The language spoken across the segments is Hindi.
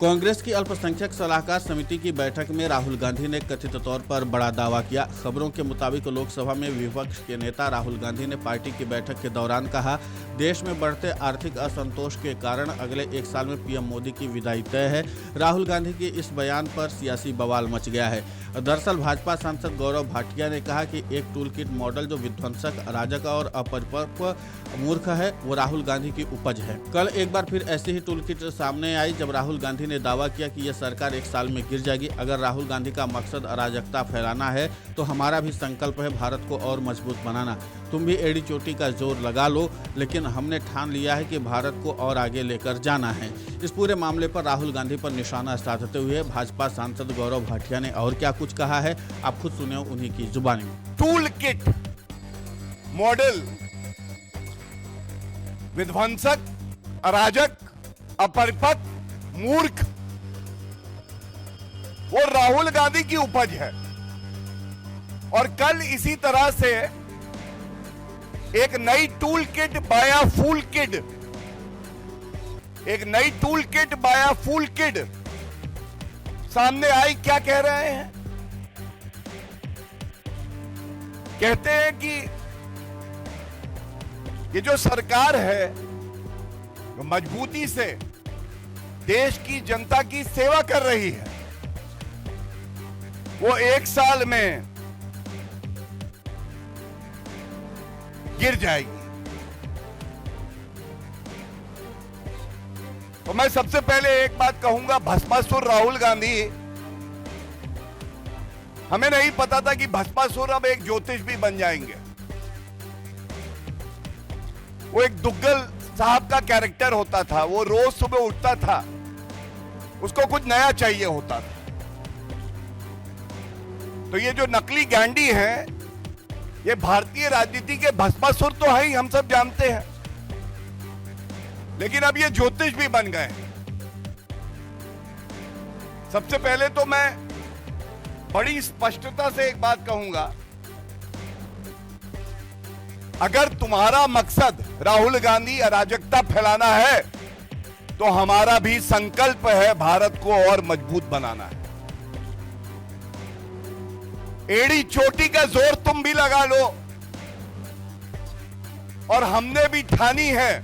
कांग्रेस की अल्पसंख्यक सलाहकार समिति की बैठक में राहुल गांधी ने कथित तौर पर बड़ा दावा किया। खबरों के मुताबिक लोकसभा में विपक्ष के नेता राहुल गांधी ने पार्टी की बैठक के दौरान कहा, देश में बढ़ते आर्थिक असंतोष के कारण अगले 1 साल में पीएम मोदी की विदाई तय है। राहुल गांधी के इस बयान पर सियासी बवाल मच गया है। दरअसल भाजपा सांसद गौरव भाटिया ने कहा कि एक टूल किट मॉडल जो विध्वंसक, अराजक और अपरिपक्व मूर्ख है, वो राहुल गांधी की उपज है। कल एक बार फिर ऐसी ही टूल किट सामने आई जब राहुल गांधी ने दावा किया कि यह सरकार 1 साल में गिर जाएगी। अगर राहुल गांधी का मकसद अराजकता फैलाना है तो हमारा भी संकल्प है भारत को और मजबूत बनाना। तुम भी एड़ी चोटी का जोर लगा लो, लेकिन हमने ठान लिया है कि भारत को और आगे लेकर जाना है। इस पूरे मामले पर राहुल गांधी पर निशाना साधते हुए भाजपा सांसद गौरव भाटिया ने और क्या कुछ कहा है, आप खुद सुनिए उन्हीं की जुबानी। टूल किट मॉडल विध्वंसक, अराजक, अपरिपक्व, मूर्ख, वो राहुल गांधी की उपज है। और कल इसी तरह से एक नई टूल किट बाया फूल किड, एक नई टूल किट बाया फूल किड सामने आई। क्या कह रहे हैं? कहते हैं कि ये जो सरकार है वो मजबूती से देश की जनता की सेवा कर रही है, वो 1 साल में गिर जाएगी। तो मैं सबसे पहले एक बात कहूंगा, भस्मासुर राहुल गांधी, हमें नहीं पता था कि भस्मासुर अब एक ज्योतिष भी बन जाएंगे। वो एक दुग्गल साहब का कैरेक्टर होता था, वो रोज सुबह उठता था, उसको कुछ नया चाहिए होता था। तो ये जो नकली गांडी है, ये भारतीय राजनीति के भस्मासुर तो है ही, हम सब जानते हैं, लेकिन अब ये ज्योतिष भी बन गए। सबसे पहले तो मैं बड़ी स्पष्टता से एक बात कहूंगा, अगर तुम्हारा मकसद राहुल गांधी अराजकता फैलाना है तो हमारा भी संकल्प है भारत को और मजबूत बनाना है। एड़ी चोटी का जोर तुम भी लगा लो, और हमने भी ठानी है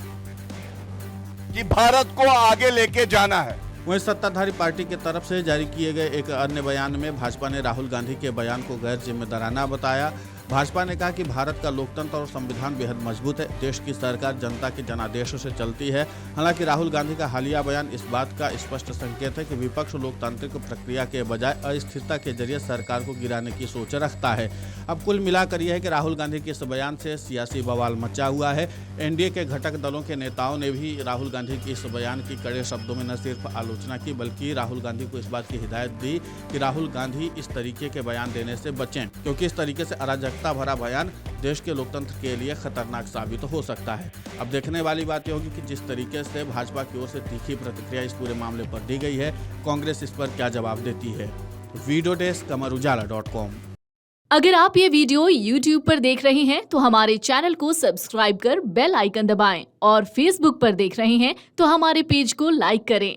कि भारत को आगे लेके जाना है। वहीं सत्ताधारी पार्टी की तरफ से जारी किए गए एक अन्य बयान में भाजपा ने राहुल गांधी के बयान को गैर जिम्मेदाराना बताया। भाजपा ने कहा कि भारत का लोकतंत्र और संविधान बेहद मजबूत है, देश की सरकार जनता के जनादेशों से चलती है। हालांकि राहुल गांधी का हालिया बयान इस बात का स्पष्ट संकेत है कि विपक्ष लोकतांत्रिक प्रक्रिया के बजाय अस्थिरता के जरिए सरकार को गिराने की सोच रखता है। अब कुल मिलाकर यह है कि राहुल गांधी के इस बयान से सियासी बवाल मचा हुआ है। एनडीए के घटक दलों के नेताओं ने भी राहुल गांधी के इस बयान की कड़े शब्दों में न सिर्फ आलोचना की, बल्कि राहुल गांधी को इस बात की हिदायत दी कि राहुल गांधी इस तरीके के बयान देने से बचें, क्योंकि इस तरीके से अराजकता भरा बयान देश के लोकतंत्र के लिए खतरनाक साबित हो सकता है। अब देखने वाली बात यह होगी कि जिस तरीके से भाजपा की ओर से तीखी प्रतिक्रिया इस पूरे मामले पर दी गई है, कांग्रेस इस पर क्या जवाब देती है। Video desk amarujala.com। अगर आप ये वीडियो YouTube पर देख रहे हैं तो हमारे चैनल को सब्सक्राइब कर बेल आइकन दबाएं, और Facebook पर देख रहे हैं तो हमारे पेज को लाइक करें।